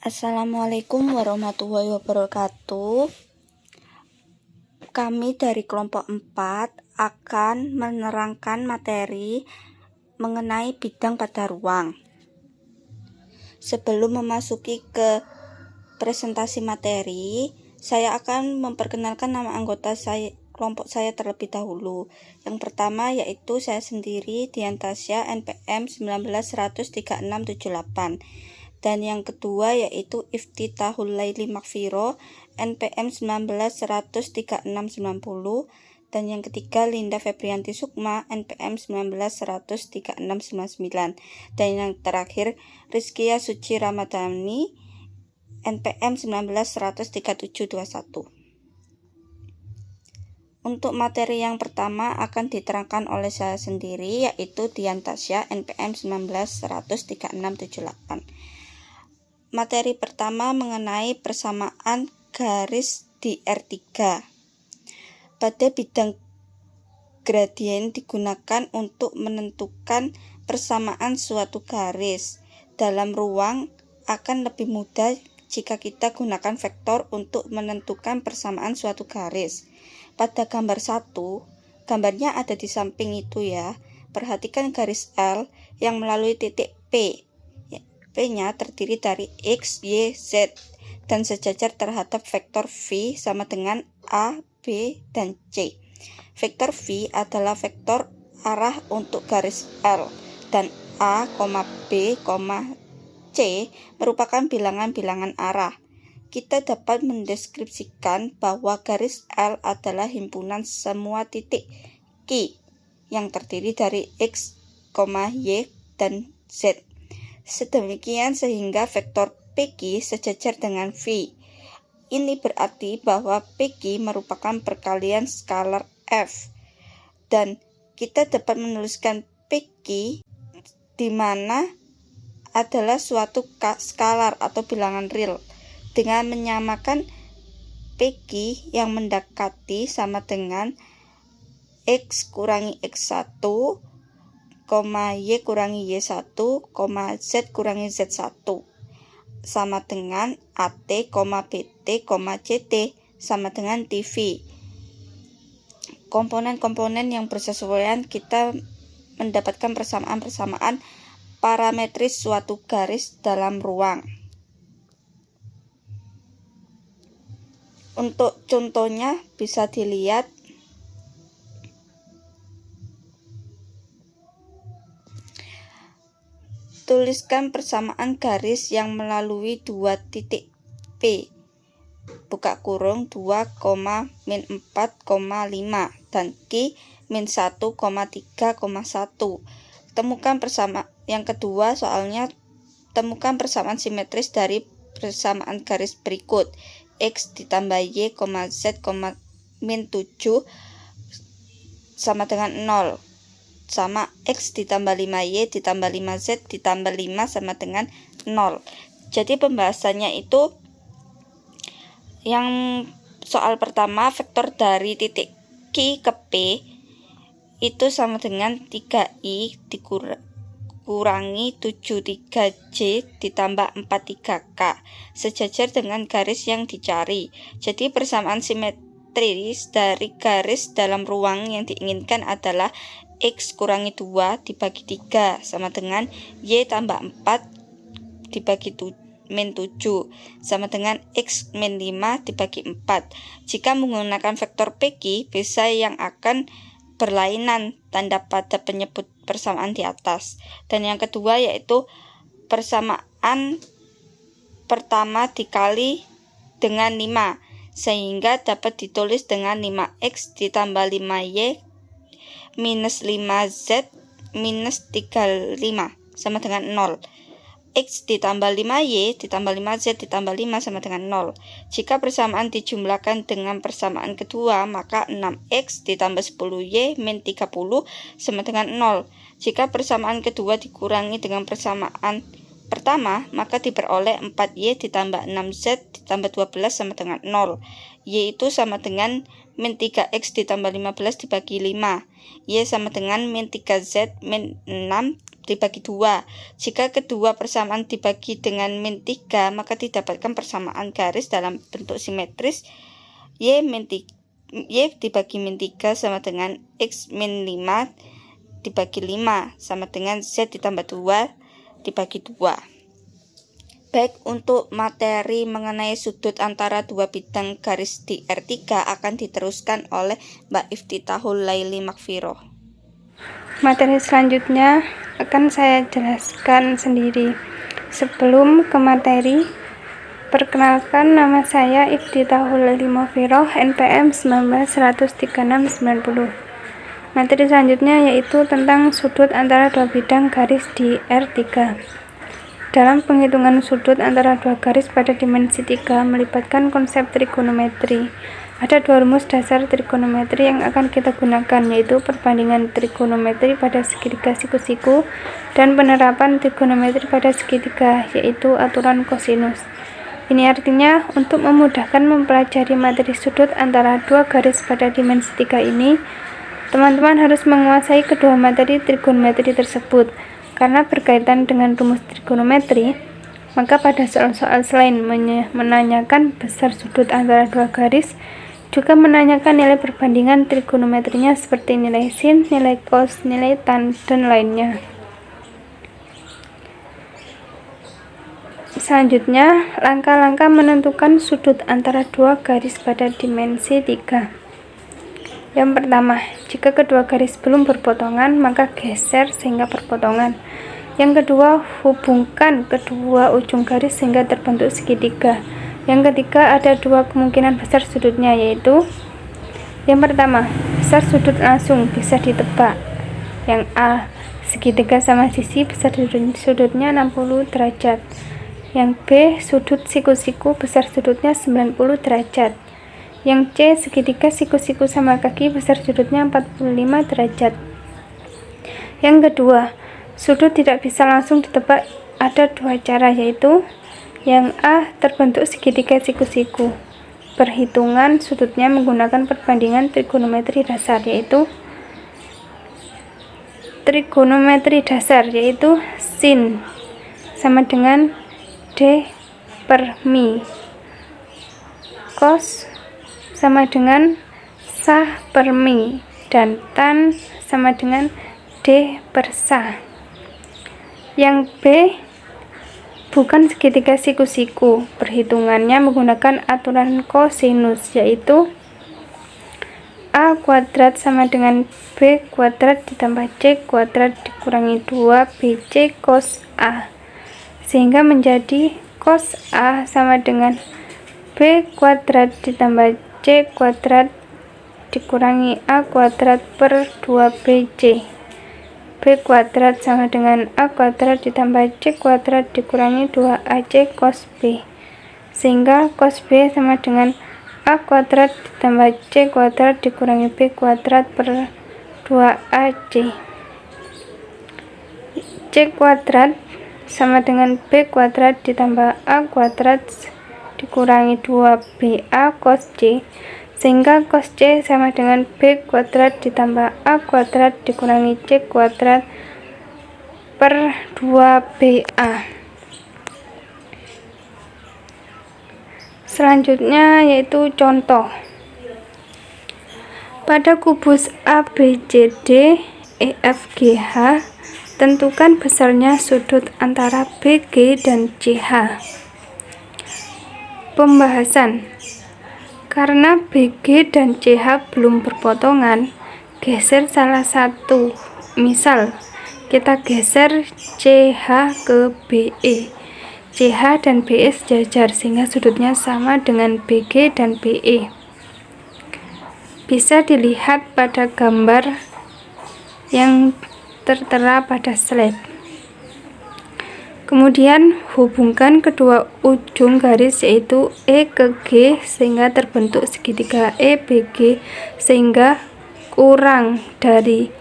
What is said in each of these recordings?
Assalamualaikum warahmatullahi wabarakatuh. Kami dari kelompok 4 akan menerangkan materi mengenai bidang pada ruang. Sebelum memasuki ke presentasi materi, saya akan memperkenalkan nama anggota kelompok saya terlebih dahulu. Yang pertama yaitu saya sendiri, Dian Tasya, NPM 19-100-3678. Dan yang kedua yaitu Iftitahul Laili Makfiro, NPM 19-100-3690. Dan yang ketiga Linda Febrianti Sukma, NPM 19-100-3699. Dan yang terakhir Rizkia Suci Ramadhani, NPM 19-100-3721. Untuk materi yang pertama akan diterangkan oleh saya sendiri, yaitu Dian Tasya, NPM 19-100-3678. Materi pertama mengenai persamaan garis di R3. Pada bidang gradien digunakan untuk menentukan persamaan suatu garis. Dalam ruang akan lebih mudah jika kita gunakan vektor untuk menentukan persamaan suatu garis. Pada gambar 1, gambarnya ada di samping itu ya. Perhatikan garis L yang melalui titik P. P-nya terdiri dari X, Y, Z dan sejajar terhadap vektor V sama dengan A, B, dan C. Vektor V adalah vektor arah untuk garis L dan A, B, C merupakan bilangan-bilangan arah. Kita dapat mendeskripsikan bahwa garis L adalah himpunan semua titik Q yang terdiri dari X, Y, dan Z. Sedemikian sehingga vektor PQ sejajar dengan V. Ini berarti bahwa PQ merupakan perkalian skalar F. Dan kita dapat menuliskan PQ di mana adalah suatu skalar atau bilangan real dengan menyamakan PQ yang mendekati sama dengan X kurangi X1, Y kurangi Y1, Z kurangi Z1 sama dengan AT, BT, CT sama dengan TV. Komponen-komponen yang bersesuaian kita mendapatkan persamaan-persamaan parametris suatu garis dalam ruang. Untuk contohnya bisa dilihat tuliskan persamaan garis yang melalui dua titik P, buka kurung 2, min 4,5 dan Q, min 1,3,1. Temukan persamaan yang kedua soalnya, temukan persamaan simetris dari persamaan garis berikut. X ditambah Y, Z, min 7 sama dengan 0. Sama X ditambah 5Y ditambah 5Z ditambah 5 sama dengan 0. Jadi pembahasannya itu yang soal pertama, vektor dari titik Q ke P itu sama dengan 3I dikurangi 73J ditambah 43K sejajar dengan garis yang dicari. Jadi persamaan simetris dari garis dalam ruang yang diinginkan adalah X kurangi 2 dibagi 3 sama dengan Y tambah 4 dibagi min 7 sama dengan X min 5 dibagi 4. Jika menggunakan vektor PQ, bisa yang akan berlainan tanda pada penyebut persamaan di atas. Dan yang kedua yaitu persamaan pertama dikali dengan 5 sehingga dapat ditulis dengan 5X ditambah 5Y minus 5Z minus 35 sama dengan 0. X ditambah 5Y ditambah 5Z ditambah 5 sama dengan 0. Jika persamaan dijumlahkan dengan persamaan kedua, maka 6X ditambah 10Y min 30 sama dengan 0. Jika persamaan kedua dikurangi dengan persamaan pertama, maka diperoleh 4Y ditambah 6Z ditambah 12 sama dengan 0. Y itu sama dengan min 3X ditambah 15 dibagi 5. Y sama dengan min 3Z min 6 dibagi 2. Jika kedua persamaan dibagi dengan min 3, maka didapatkan persamaan garis dalam bentuk simetris y dibagi min 3 sama dengan x min 5 dibagi 5 sama dengan z ditambah 2 dibagi 2. Baik, untuk materi mengenai sudut antara dua bidang garis di R3 akan diteruskan oleh Mbak Iftithahul Laili Makfiroh. Materi selanjutnya akan saya jelaskan sendiri. Sebelum ke materi, perkenalkan, nama saya Iftithahul Laili Makfiroh, NPM 19 136 90. Materi selanjutnya yaitu tentang sudut antara dua bidang garis di R3. Dalam penghitungan sudut antara dua garis pada dimensi 3 melibatkan konsep trigonometri. Ada dua rumus dasar trigonometri yang akan kita gunakan, yaitu perbandingan trigonometri pada segitiga siku-siku dan penerapan trigonometri pada segitiga, yaitu aturan kosinus. Ini artinya, untuk memudahkan mempelajari materi sudut antara dua garis pada dimensi 3 ini, teman-teman harus menguasai kedua materi trigonometri tersebut. Karena berkaitan dengan rumus trigonometri, maka pada soal-soal selain menanyakan besar sudut antara dua garis, juga menanyakan nilai perbandingan trigonometrinya seperti nilai sin, nilai cos, nilai tan, dan lainnya. Selanjutnya, langkah-langkah menentukan sudut antara dua garis pada dimensi 3. Yang pertama, jika kedua garis belum berpotongan, maka geser sehingga berpotongan. Yang kedua, hubungkan kedua ujung garis sehingga terbentuk segitiga. Yang ketiga, ada dua kemungkinan besar sudutnya, yaitu yang pertama, besar sudut langsung bisa ditebak. Yang A, segitiga sama sisi, besar sudutnya 60 derajat. Yang B, sudut siku-siku, besar sudutnya 90 derajat. Yang C, segitiga siku-siku sama kaki, besar sudutnya 45 derajat. Yang kedua, sudut tidak bisa langsung ditebak. Ada dua cara, yaitu yang A, terbentuk segitiga siku-siku. Perhitungan sudutnya menggunakan perbandingan trigonometri dasar, yaitu sin sama dengan D per mi, cos sama dengan sah per mi, dan tan sama dengan D per sah. Yang B, bukan segitiga siku-siku. Perhitungannya menggunakan aturan kosinus, yaitu A kuadrat sama dengan B kuadrat ditambah C kuadrat dikurangi 2BC cos A, sehingga menjadi cos A sama dengan B kuadrat ditambah C kuadrat dikurangi A kuadrat per 2BC. B kuadrat sama dengan A kuadrat ditambah C kuadrat dikurangi 2AC cos B, sehingga cos B sama dengan A kuadrat ditambah C kuadrat dikurangi B kuadrat per 2AC. C kuadrat sama dengan B kuadrat ditambah A kuadrat dikurangi 2BA cos C, sehingga cos C sama dengan B kuadrat ditambah A kuadrat dikurangi C kuadrat per 2BA. Selanjutnya yaitu contoh. Pada kubus ABCD EFGH, tentukan besarnya sudut antara BG dan CH. Pembahasan. Karena BG dan CH belum berpotongan, geser salah satu. Misal, kita geser CH ke BE. CH dan BE sejajar sehingga sudutnya sama dengan BG dan BE. Bisa dilihat pada gambar yang tertera pada slide. Kemudian hubungkan kedua ujung garis, yaitu E ke G sehingga terbentuk segitiga EBG, sehingga kurang dari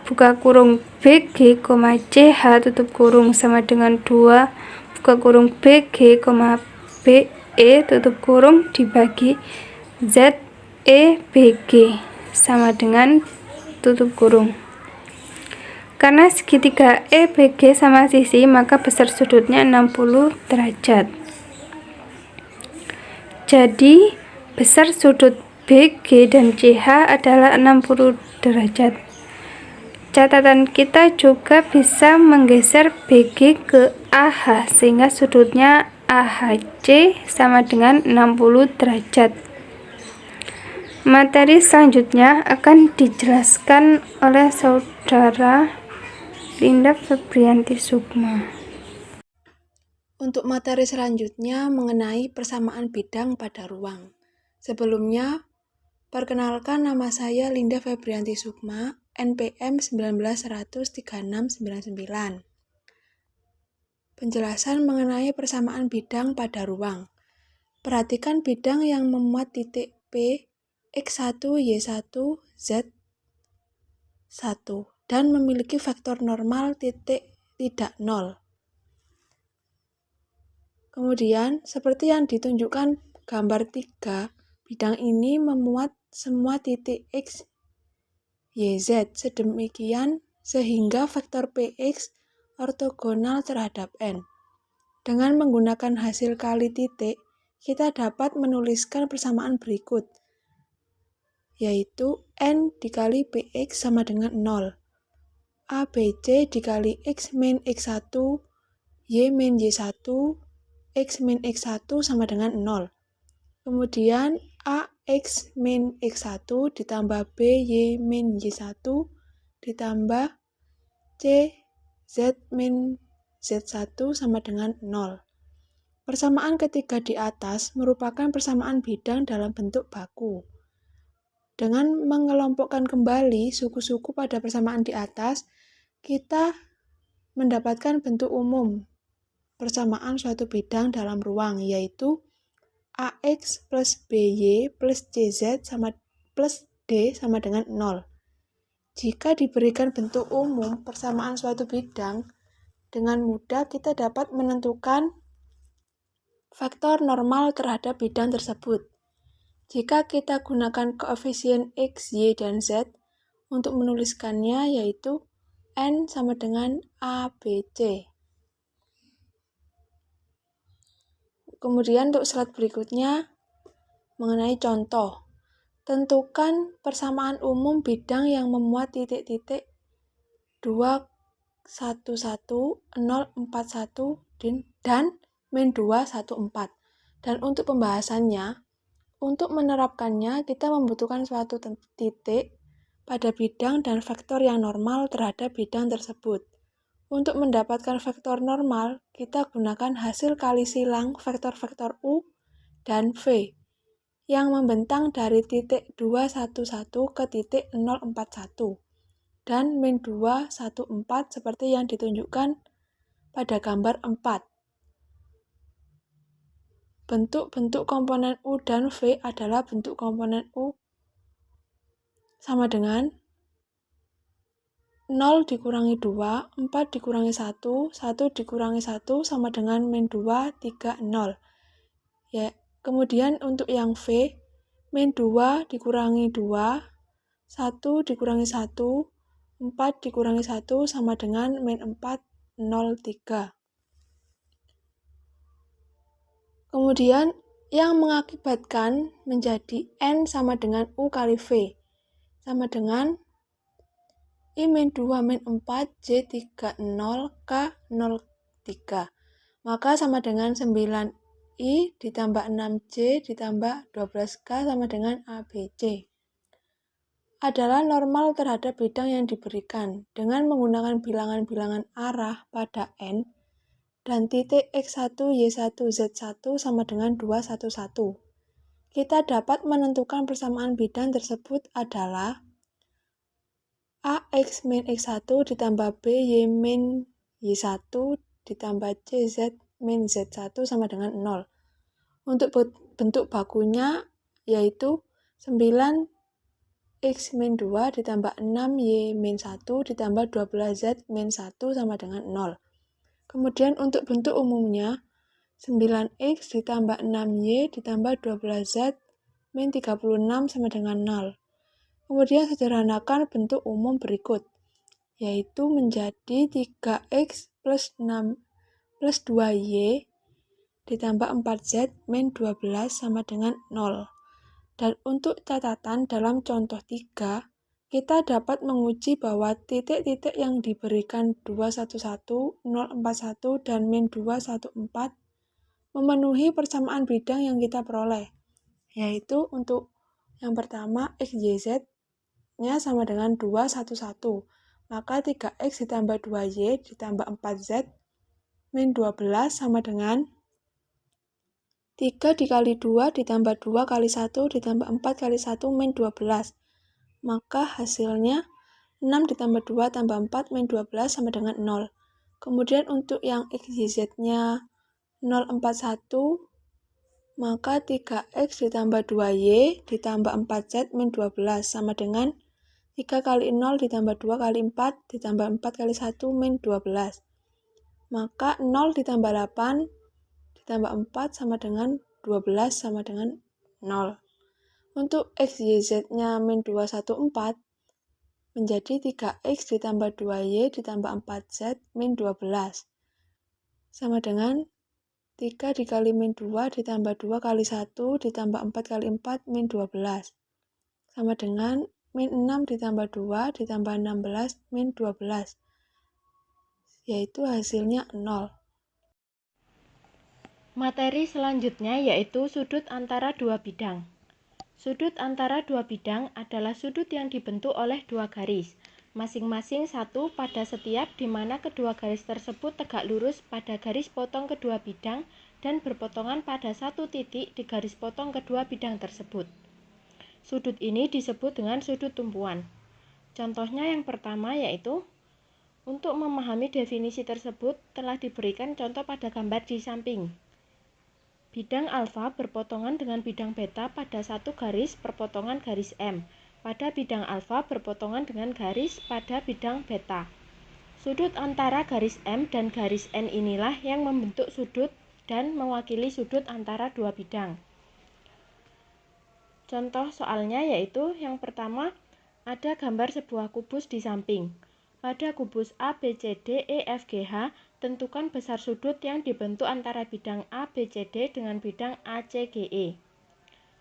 buka kurung BG, CH tutup kurung sama dengan 2 buka kurung BG, BE tutup kurung dibagi ZEBG sama dengan tutup kurung. Karena segitiga EBG sama sisi, maka besar sudutnya 60 derajat. Jadi, besar sudut BG dan CH adalah 60 derajat. Catatan kita juga bisa menggeser BG ke AH sehingga sudutnya AHC sama dengan 60 derajat. Materi selanjutnya akan dijelaskan oleh saudara Linda Febrianti Sukma. Untuk materi selanjutnya mengenai persamaan bidang pada ruang. Sebelumnya, perkenalkan nama saya Linda Febrianti Sukma, NPM 19-100-3699. Penjelasan mengenai persamaan bidang pada ruang. Perhatikan bidang yang memuat titik P, X1, Y1, Z1 dan memiliki vektor normal titik tidak nol. Kemudian, seperti yang ditunjukkan gambar 3, bidang ini memuat semua titik X, Y, Z sedemikian sehingga vektor Px ortogonal terhadap N. Dengan menggunakan hasil kali titik, kita dapat menuliskan persamaan berikut, yaitu N dikali Px sama dengan 0. ABC dikali X min X1, Y min Y1, X min X1 sama dengan 0. Kemudian AX min X1 ditambah BY min Y1 ditambah CZ min Z1 sama dengan 0. Persamaan ketiga di atas merupakan persamaan bidang dalam bentuk baku. Dengan mengelompokkan kembali suku-suku pada persamaan di atas, kita mendapatkan bentuk umum persamaan suatu bidang dalam ruang, yaitu AX plus BY plus CZ plus D sama dengan 0. Jika diberikan bentuk umum persamaan suatu bidang, dengan mudah kita dapat menentukan faktor normal terhadap bidang tersebut. Jika kita gunakan koefisien X, Y, dan Z untuk menuliskannya, yaitu N sama dengan ABC. Kemudian untuk slide berikutnya mengenai contoh. Tentukan persamaan umum bidang yang memuat titik-titik 211, 041 dan min 214. Dan untuk pembahasannya, untuk menerapkannya kita membutuhkan suatu titik pada bidang dan vektor yang normal terhadap bidang tersebut. Untuk mendapatkan vektor normal, kita gunakan hasil kali silang vektor-vektor U dan V yang membentang dari titik 211 ke titik 041 dan min 214 seperti yang ditunjukkan pada gambar 4. Bentuk-bentuk komponen U dan V adalah bentuk komponen U sama dengan 0 dikurangi 2, 4 dikurangi 1, 1 dikurangi 1 sama dengan min 2, 3, 0. Ya, kemudian untuk yang V, min 2 dikurangi 2, 1 dikurangi 1, 4 dikurangi 1 sama dengan min 4, 0, 3. Kemudian yang mengakibatkan menjadi N sama dengan U kali V sama dengan I min 2 min 4 J 30 K 03. Maka sama dengan 9I ditambah 6J ditambah 12K sama dengan ABC. Adalah normal terhadap bidang yang diberikan dengan menggunakan bilangan-bilangan arah pada N dan titik X1, Y1, Z1 sama dengan 211. Kita dapat menentukan persamaan bidang tersebut adalah AX min X1 ditambah BY min Y1 ditambah CZ min Z1 sama dengan 0. Untuk bentuk bakunya yaitu 9X min 2 ditambah 6Y min 1 ditambah 12Z min 1 sama dengan 0. Kemudian untuk bentuk umumnya 9X ditambah 6Y ditambah 12Z min 36 sama dengan 0. Kemudian sederhanakan bentuk umum berikut, yaitu menjadi 3x plus 6 plus 2y ditambah 4z min 12 sama dengan 0. Dan untuk catatan dalam contoh 3, kita dapat menguji bahwa titik-titik yang diberikan 211, 041, dan min 214 memenuhi persamaan bidang yang kita peroleh, yaitu untuk yang pertama XYZ-nya sama dengan 211, maka 3x ditambah 2y ditambah 4z min 12 sama dengan 3 dikali 2 ditambah 2 kali 1 ditambah 4 kali 1 min 12. Maka hasilnya 6 ditambah 2 tambah 4 min 12 sama dengan 0. Kemudian untuk yang XYZ-nya 041, maka 3x ditambah 2y ditambah 4z min 12 sama dengan 3 kali 0 ditambah 2 kali 4 ditambah 4 kali 1 min 12. Maka 0 ditambah 8 ditambah 4 sama dengan 12 sama dengan 0. Untuk XYZ-nya min 214 menjadi 3x ditambah 2y ditambah 4z min 12 sama dengan 3 dikali min 2 ditambah 2 kali 1 ditambah 4 kali 4 min 12 sama dengan min 6 ditambah 2 ditambah 16 min 12, yaitu hasilnya 0. Materi selanjutnya yaitu sudut antara dua bidang. Sudut antara dua bidang adalah sudut yang dibentuk oleh dua garis, masing-masing satu pada setiap di mana kedua garis tersebut tegak lurus pada garis potong kedua bidang dan berpotongan pada satu titik di garis potong kedua bidang tersebut. Sudut ini disebut dengan sudut tumpuan. Contohnya yang pertama yaitu, untuk memahami definisi tersebut telah diberikan contoh pada gambar di samping. Bidang alfa berpotongan dengan bidang beta pada satu garis perpotongan garis M. Pada bidang alfa berpotongan dengan garis pada bidang beta. Sudut antara garis M dan garis N inilah yang membentuk sudut dan mewakili sudut antara dua bidang. Contoh soalnya yaitu yang pertama, ada gambar sebuah kubus di samping. Pada kubus A, B, C, D, E, F, G, H, tentukan besar sudut yang dibentuk antara bidang A, B, C, D dengan bidang A, C, G, E.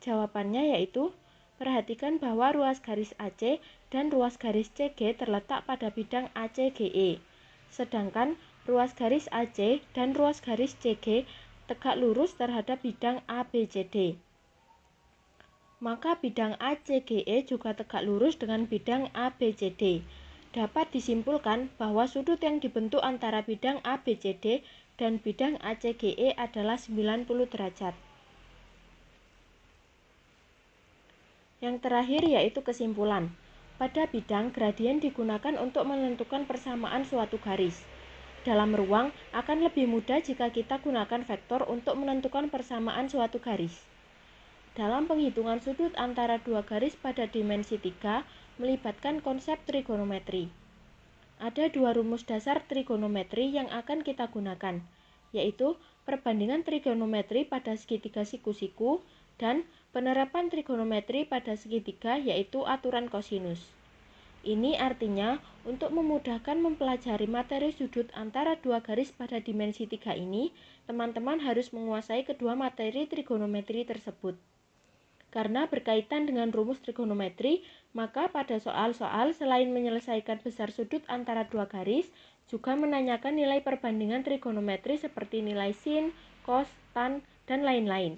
Jawabannya yaitu, perhatikan bahwa ruas garis AC dan ruas garis CG terletak pada bidang AC, GE. Sedangkan ruas garis AC dan ruas garis CG tegak lurus terhadap bidang A, B, C, D. Maka bidang ACGE juga tegak lurus dengan bidang ABCD. Dapat disimpulkan bahwa sudut yang dibentuk antara bidang ABCD dan bidang ACGE adalah 90 derajat. Yang terakhir yaitu kesimpulan. Pada bidang, gradien digunakan untuk menentukan persamaan suatu garis. Dalam ruang, akan lebih mudah jika kita gunakan vektor untuk menentukan persamaan suatu garis. Dalam penghitungan sudut antara dua garis pada dimensi 3, melibatkan konsep trigonometri. Ada dua rumus dasar trigonometri yang akan kita gunakan, yaitu perbandingan trigonometri pada segitiga siku-siku dan penerapan trigonometri pada segitiga yaitu aturan kosinus. Ini artinya untuk memudahkan mempelajari materi sudut antara dua garis pada dimensi 3 ini, teman-teman harus menguasai kedua materi trigonometri tersebut. Karena berkaitan dengan rumus trigonometri, maka pada soal-soal selain menyelesaikan besar sudut antara dua garis, juga menanyakan nilai perbandingan trigonometri seperti nilai sin, cos, tan, dan lain-lain.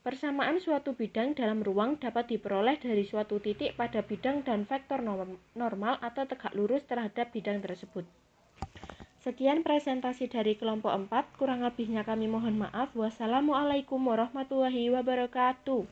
Persamaan suatu bidang dalam ruang dapat diperoleh dari suatu titik pada bidang dan vektor normal atau tegak lurus terhadap bidang tersebut. Sekian presentasi dari kelompok 4, kurang lebihnya kami mohon maaf. Wassalamualaikum warahmatullahi wabarakatuh.